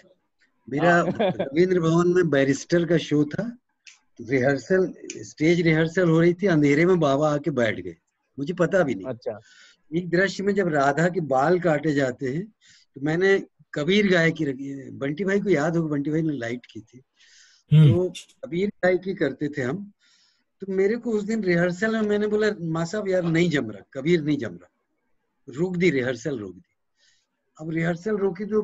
मेरा रविंद्र भवन में बैरिस्टर का शो था, रिहर्सल, स्टेज रिहर्सल हो रही थी, अंधेरे में बाबा आके बैठ गए, मुझे पता भी नहीं। अच्छा। एक दृश्य में जब राधा के बाल काटे जाते हैं, तो मैंने कबीर गायकी रखी, बंटी भाई को याद होगा, बंटी भाई ने लाइट की थी, तो कबीर गायकी करते थे हम। तो मेरे को उस दिन रिहर्सल में मैंने बोला, माँ साहब यार नहीं जम रहा, कबीर नहीं जम रहा, रुक दी रिहर्सल, रुक दी। अब रिहर्सल रोकी तो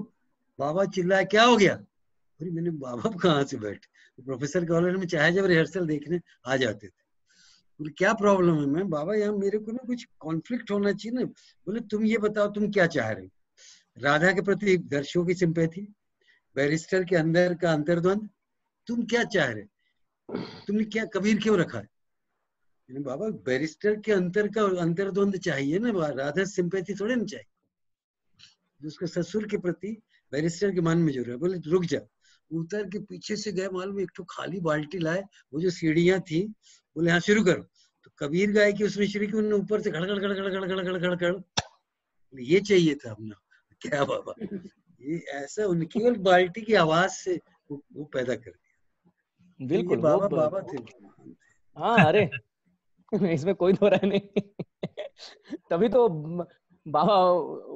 बाबा चिल्लाए, क्या हो गया? अरे मैंने, बाबा कहाँ से बैठे, प्रोफेसर कॉलेज में चाहे जब रिहर्सल देखने आ जाते थे। बोले क्या प्रॉब्लम है? मैं, बाबा यहाँ मेरे को ना कुछ कॉन्फ्लिक्ट होना चाहिए ना। बोले तुम ये बताओ तुम क्या चाह रहे हो? राधा के प्रति दर्शकों की सिंपैथी, बैरिस्टर के अंदर का अंतर्द्वंद, तुम क्या चाह रहे? तुमने क्या कबीर क्यों रखा है? बाबा बैरिस्टर के अंतर का अंतर्द्वंद चाहिए ना, राधा सिंपैथी थोड़े ना चाहिए, उसके ससुर के प्रति बैरिस्टर के मन में जो है। बोले रुक जा, उतर के पीछे से गए, मालूम एक तो खाली बाल्टी लाए, वो जो सीढ़ियां थी, बोले हाँ शुरू करो। तो कबीर गाय की उसमें शुरू की, उन्होंने ऊपर से खड़खड़ खड़खड़ खड़खड़ खड़खड़ खड़, ये चाहिए था हमने। क्या बाबा, ये ऐसा उनकी केवल बाल्टी की आवाज से वो पैदा कर दिया। बिल्कुल, ये बाबा बाबा थे। हाँ अरे इसमें कोई दो राय नहीं। तभी तो बाबा,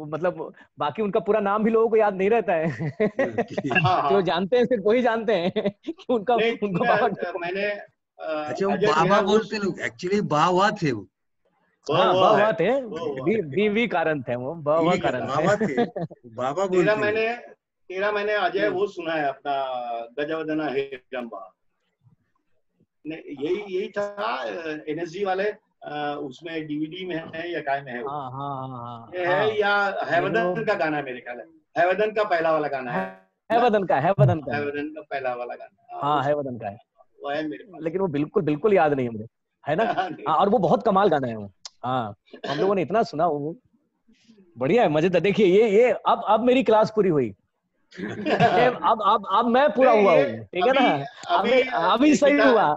मतलब बाकी उनका पूरा नाम भी लोगों को याद नहीं रहता है। जो जानते हैं सिर्फ वही जानते हैं कि उनको बाबा। अच्छा वो बाबा बोलते लोग, एक्चुअली बाबा थे वो। हाँ बाबा थे, वी कारण थे वो, बाबा कारण थे। बाबा बोलते। तेरा मैंने अजय वो सुना है अपना गजवदना हेरंबा, यही था एनएसजी वाले, उसमें डीवीडी में है या काय में है वो? ये है या हैवदन का गाना है मेरे ख्याल है, हैवदन का पहला वाला गाना है, हैवदन का पहला वाला गाना। हाँ हैवदन का है वो है मेरे पास, लेकिन वो बिल्कुल याद नहीं मुझे, है ना? हाँ, और वो बहुत कमाल गाना है वो। हाँ हम लोगों ने इतना सुना, वो बढ़िया है, मजेदार। देखिए ये अब मेरी क्लास पूरी हुई। अब मैं पूरा हुआ हूँ, ठीक है ना? अभी सही हुआ।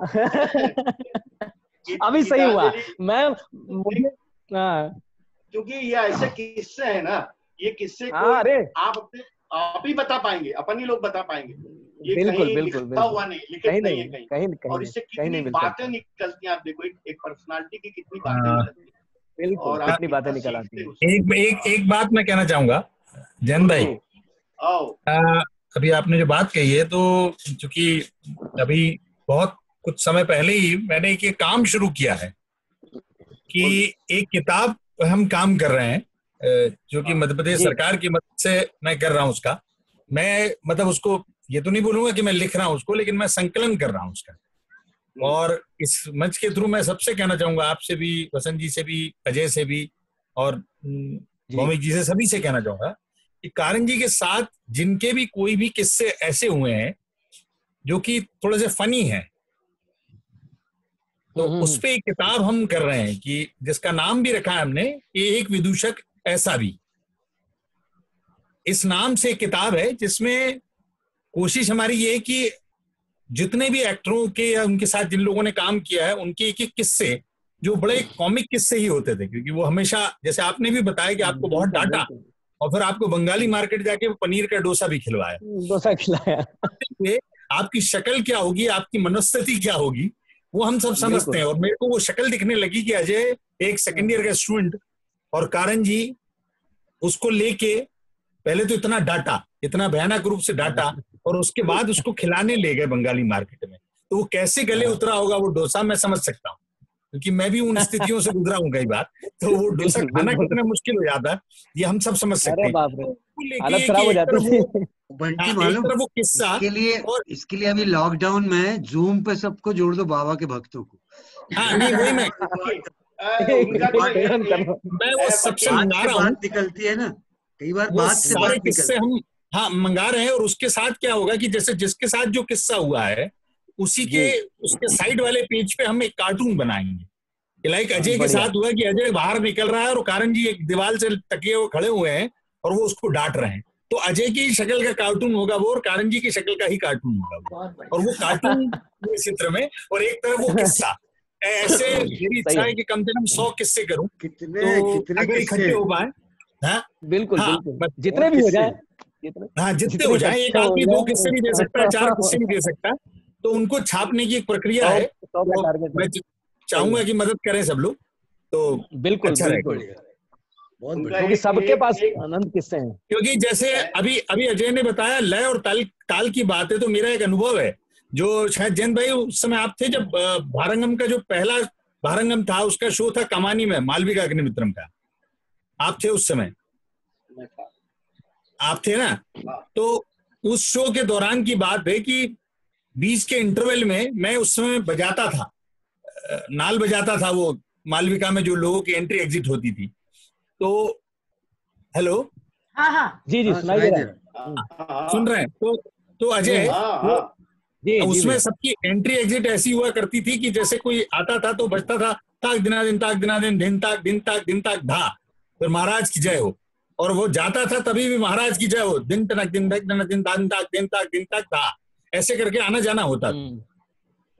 अभी सही हुआ मुझे। क्योंकि ये ऐसे किस्से हैं ना, ये किस्से अरे आप ही बता पाएंगे, अपन ही लोग बता पाएंगे। ये बिल्कुल कहीं लिखा हुआ नहीं, लिखित नहीं है कहीं। और इससे कितनी बातें निकलती हैं, आप देखो एक पर्सनालिटी की कितनी बातें निकलती हैं। बिल्कुल, कितनी बातें निकल आती हैं। एक बात मैं कहना चाहूंगा जैन भाई, अभी आपने जो बात कही है, तो चूंकि अभी बहुत कुछ समय पहले ही मैंने एक काम शुरू किया है कि एक किताब हम काम कर रहे हैं, जो कि मध्य प्रदेश सरकार की मदद से मैं कर रहा हूँ उसका। मैं मतलब उसको ये तो नहीं बोलूंगा कि मैं लिख रहा हूँ उसको, लेकिन मैं संकलन कर रहा हूँ उसका। और इस मंच के थ्रू मैं सबसे कहना चाहूंगा, आपसे भी, वसंत जी से भी, अजय से भी, और भौमिक जी से, सभी से कहना चाहूंगा कि कारण जी के साथ जिनके भी कोई भी किस्से ऐसे हुए हैं जो कि थोड़े से फनी हैं, तो उस पे एक किताब हम कर रहे हैं कि जिसका नाम भी रखा है हमने, एक विदूषक ऐसा भी। इस नाम से एक किताब है जिसमें कोशिश हमारी ये है कि जितने भी एक्टरों के या उनके साथ जिन लोगों ने काम किया है, उनके एक एक किस्से जो बड़े कॉमिक किस्से ही होते थे, क्योंकि वो हमेशा, जैसे आपने भी बताया कि आपको बहुत डांटा और फिर आपको बंगाली मार्केट जाके पनीर का डोसा भी खिलाया। आपकी शक्ल क्या होगी, आपकी मनोस्थिति क्या होगी, वो हम सब समझते हैं। और मेरे को वो शक्ल दिखने लगी कि अजय एक सेकेंड ईयर का स्टूडेंट, और कारण जी उसको लेके पहले तो इतना डांटा, इतना भयानक रूप से डांटा, और उसके बाद उसको खिलाने ले गए बंगाली मार्केट में। तो वो कैसे गले उतरा होगा वो डोसा, मैं समझ सकता हूँ, क्योंकि मैं भी उन स्थितियों से गुजरा हूँ कई बार। तो वो डोसा खाना कितना मुश्किल हो जाता है, ये हम सब समझ सकते हैं। हालत खराब हो जाती है। बंटी मालूम, वो किस्सा, इसके लिए अभी लॉकडाउन में जूम पे सबको जोड़ दो, बाबा के भक्तों को। हाँ नहीं, वही मैं वो सबसे मंगा रहा हूँ, निकलती है ना कई बार, बात से सारे किस्से हम मंगा रहे हैं। और उसके साथ क्या होगा कि जैसे जिसके साथ जो किस्सा हुआ है, उसके साइड वाले पेज पे हम एक कार्टून बनाएंगे। लाइक अजय के साथ हुआ कि अजय बाहर निकल रहा है और कारण जी एक दीवार से तकिए हुए खड़े हुए हैं और वो उसको डांट रहे हैं, तो अजय की शक्ल का कार्टून होगा वो, और कारण जी की शक्ल का ही कार्टून होगा वो, और वो कार्टून चित्र में, और एक तरफ वो किस्सा। ऐसे मेरी इच्छा है कि कम से कम 100 किस्से करूं, कितने अगर इकट्ठे हो पाए। हाँ बिल्कुल, जितने भी हो जाए, जितने हो जाए, एक आदमी 2 किस्से भी दे सकता है, 4 किस्से भी दे सकता है, तो उनको छापने की एक प्रक्रिया है। तो मैं चाहूंगा कि मदद करें सब लोग, तो बिल्कुल अच्छा बिल्कुल, क्योंकि सबके पास अनंत किस्से हैं। क्योंकि जैसे अभी अजय ने बताया लय और ताल की बात है, तो मेरा एक अनुभव है जो शायद जैन भाई उस समय आप थे जब भारंगम का जो पहला भारंगम था, उसका शो था कमानी में, मालविका अग्निमित्रम का, आप थे उस समय, आप थे ना? तो उस शो के दौरान की बात है कि बीच के इंटरवल में मैं उस समय बजाता था, नाल बजाता था वो मालविका में जो लोगों की एंट्री एग्जिट होती थी। तो हेलो, हाँ जी सुनाई दे रहा है, सुन रहे हैं? तो अजय, उसमें सबकी एंट्री एग्जिट ऐसी हुआ करती थी कि जैसे कोई आता था तो बजता था ताक दिना दिन दिन ताक दिन ताक दिन ताक धा, फिर महाराज की जय हो, और वो जाता था तभी भी महाराज की जय हो, दिन तनक दिन तक दिन ताक दिन ताक दिन ताक धा, ऐसे करके आना जाना होता।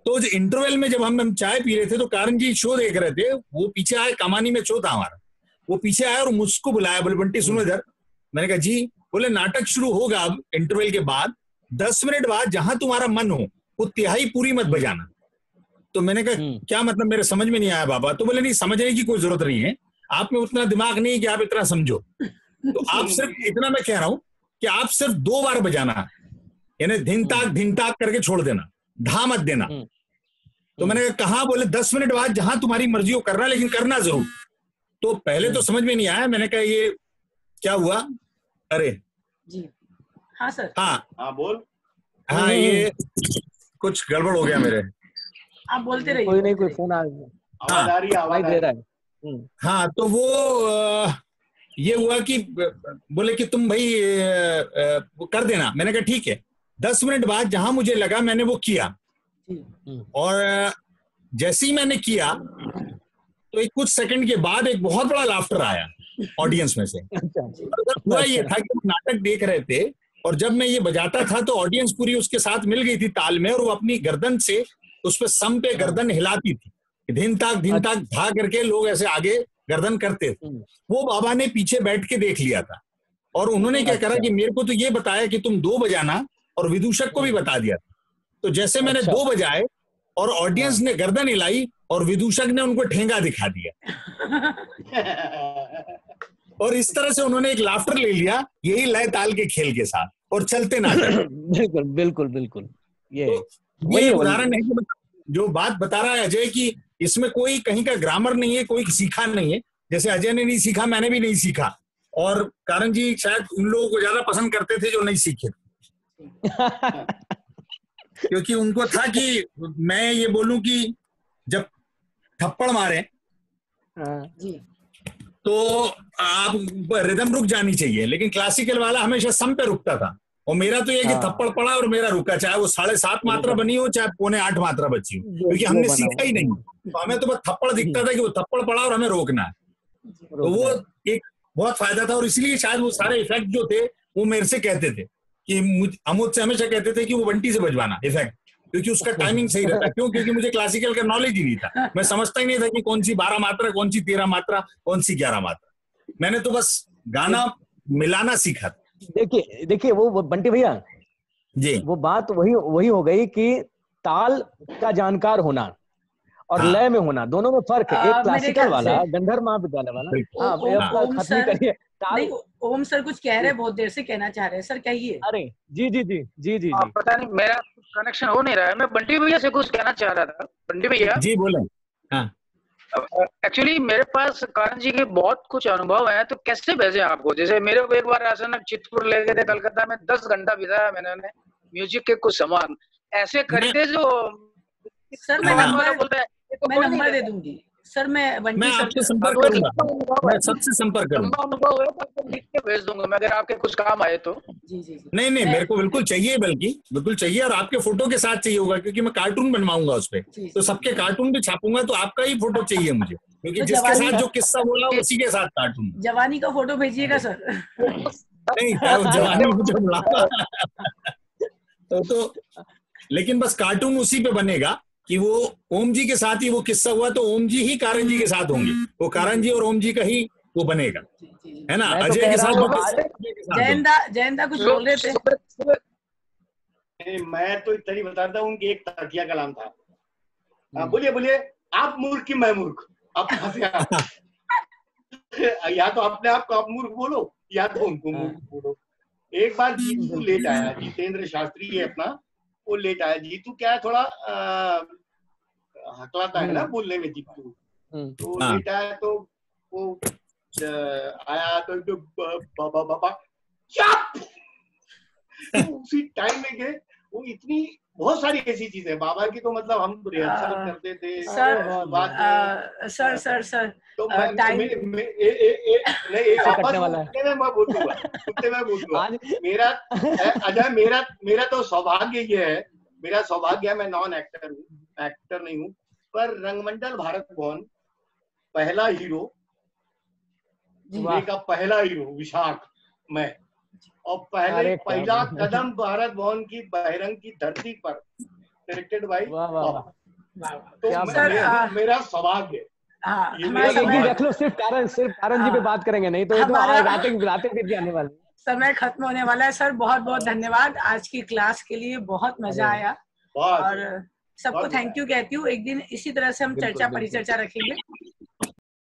तो इंटरवल में जब हम चाय पी रहे थे तो कारण जी शो देख रहे थे, वो पीछे आए, कमानी में शो था हमारा, वो पीछे आया और मुझको बुलाया, बोले बंटी सुनो इधर। मैंने कहा जी। बोले नाटक शुरू होगा अब इंटरवल के बाद 10 मिनट बाद, जहां तुम्हारा मन हो वो तिहाई पूरी मत बजाना। तो मैंने कहा क्या मतलब, मेरे समझ में नहीं आया बाबा। तो बोले नहीं, समझने की कोई जरूरत नहीं है, आप में उतना दिमाग नहीं कि आप इतना समझो, तो आप सिर्फ इतना, मैं कह रहा हूं कि आप सिर्फ 2 बार बजाना, यानी धिन ताक करके छोड़ देना, धा मत देना। तो मैंने कहा, बोले 10 मिनट बाद जहां तुम्हारी मर्जी हो करना, लेकिन करना जरूर। तो पहले तो समझ में नहीं आया, मैंने कहा ये क्या हुआ, अरे जी हाँ सर, हाँ बोल, हाँ ये कुछ गड़बड़ हो गया मेरे। आप बोलते रहिए। कोई नहीं, कोई फोन आ गया, आवाज आ रही है, आवाज दे रहा है। हाँ तो वो ये हुआ कि बोले कि तुम भाई वो कर देना। मैंने कहा ठीक है। 10 मिनट बाद जहां मुझे लगा मैंने वो किया, और जैसे ही मैंने किया तो एक कुछ सेकंड के बाद एक बहुत बड़ा लाफ्टर आया ऑडियंस में से। हुआ ये था कि नाटक देख रहे थे और जब मैं ये बजाता था तो ऑडियंस पूरी उसके साथ मिल गई थी ताल में, और वो अपनी गर्दन से उस पे सम पे गर्दन हिलाती थी, धिन ताक धा करके लोग ऐसे आगे गर्दन करते थे। वो बाबा ने पीछे बैठ के देख लिया था और उन्होंने क्या करा कि मेरे को तो ये बताया कि तुम 2 बजाना, और विदूषक को भी बता दिया था। तो जैसे मैंने 2 बजाए और ऑडियंस ने गर्दन हिलाई और विदूषक ने उनको ठेंगा दिखा दिया और इस तरह से उन्होंने एक लाफ्टर ले लिया, यही लय ताल के खेल के साथ, और चलते नाटक। बिल्कुल बिल्कुल बिल्कुल, ये उदाहरण है कि जो बात बता रहा है अजय कि इसमें कोई कहीं का ग्रामर नहीं है, कोई सीखा नहीं है। जैसे अजय ने नहीं सीखा, मैंने भी नहीं सीखा, और कारण जी शायद उन लोगों को ज्यादा पसंद करते थे जो नहीं सीखे क्योंकि उनको था कि मैं ये बोलूं कि जब थप्पड़ मारे तो आप रिदम रुक जानी चाहिए, लेकिन क्लासिकल वाला हमेशा सम पे रुकता था। और मेरा तो ये कि थप्पड़ पड़ा और मेरा रुका, चाहे वो 7.5 मात्रा बनी हो चाहे 7.25 मात्रा बची हो, क्योंकि हमने सीखा ही नहीं। तो हमें तो बस थप्पड़ दिखता था कि वो थप्पड़ पड़ा और हमें रोकना है। तो वो एक बहुत फायदा था, और इसलिए शायद वो सारे इफेक्ट जो थे वो मेरे से कहते थे कि अमोद से हमेशा कहते थे कि वो बंटी से बजवाना इफेक्ट, क्योंकि उसका टाइमिंग सही रहता। क्यों? क्योंकि मुझे क्लासिकल का नॉलेज ही नहीं था, मैं समझता ही नहीं था कि कौन सी 12 मात्रा, कौन सी 13 मात्रा, कौन सी 11 मात्रा। मैंने तो बस गाना मिलाना सीखा था। देखिए वो बंटी भैया जी, वो बात वही हो गई कि ताल का जानकार होना और लय में होना, दोनों में फर्क है। एक क्लासिकल वाला, गंधर्व महाविद्यालय वाला। खत्म करिए ताल। ओम सर कुछ कह रहे हैं, बहुत देर से कहना चाह रहे हैं सर, कहिए। अरे जी पता नहीं मेरा कनेक्शन हो नहीं रहा है। मैं बंटी भैया से कुछ कहना चाह रहा था। बंटी भैया जी बोले। एक्चुअली मेरे पास कारण जी के बहुत कुछ अनुभव है, तो कैसे भेजे आपको? जैसे मेरे को एक बार अचानक चितपुर ले गए थे, कलकत्ता में 10 घंटा बिताया मैंने म्यूजिक के कुछ सामान ऐसे खरीदे जो सर मैं नंबर दे दूंगी सर। मैं आपसे संपर्क करूंगा, मैं सबसे संपर्क करूंगा। अनुभव है तो लिख के भेज दूंगा मैं, अगर आपके कुछ काम आए तो। जी नहीं मेरे को बिल्कुल चाहिए, बल्कि बिल्कुल चाहिए, और आपके फोटो के साथ चाहिए होगा, क्योंकि मैं कार्टून बनवाऊंगा उस पर, तो सबके कार्टून भी छापूंगा, तो आपका ही फोटो चाहिए मुझे, क्योंकि जिसके साथ जो किस्सा बोला उसी के साथ कार्टून। जवानी का फोटो भेजिएगा सर। नहीं जवानी मुझे बुलावा तो लेकिन बस कार्टून उसी पे बनेगा कि वो ओम जी के साथ ही वो किस्सा हुआ, तो ओम जी ही कारण जी के साथ होंगे, वो कारण जी और ओम जी का ही वो बनेगा, है ना। अजय के साथ जयंदा कुछ बोल रहे थे। मैं तो इतना ही बता रहा था, उनकी एक तकिया कलाम था। बोलिए आप मूर्ख की मैं मूर्ख, आप कहां से या तो अपने आप को आप मूर्ख बोलो या तो उनको मूर्ख बोलो। एक बार जीतू लेट आया, जितेंद्र शास्त्री है अपना, वो लेट आया। जीतू क्या है, थोड़ा हकलाता है ना बोलने में जीतू, तो लेट आया तो वो आया तो बाबा उसी टाइम में गए। वो इतनी बहुत सारी ऐसी चीजें बाबा की, तो मतलब हम रिहर्सल करते थे सर तो मैं बोलूंगा मेरा अजय मेरा तो सौभाग्य ये है, मेरा सौभाग्य है, मैं नॉन एक्टर हूँ, एक्टर नहीं हूँ, पर रंगमंडल भारत भवन पहला हीरो, का पहला हीरो विशाख मैं, और पहला कदम भारत भवन की बहिरंग की धरती पर डायरेक्टेड बाय तो मेरा सौभाग्य। देख लो, सिर्फ कारण जी पे बात करेंगे, नहीं तो रातें फिर जाने वाले। समय खत्म होने वाला है सर। बहुत बहुत धन्यवाद आज की क्लास के लिए, बहुत मजा आया, और सबको थैंक यू कहती हूँ। एक दिन इसी तरह से हम चर्चा परिचर्चा रखेंगे।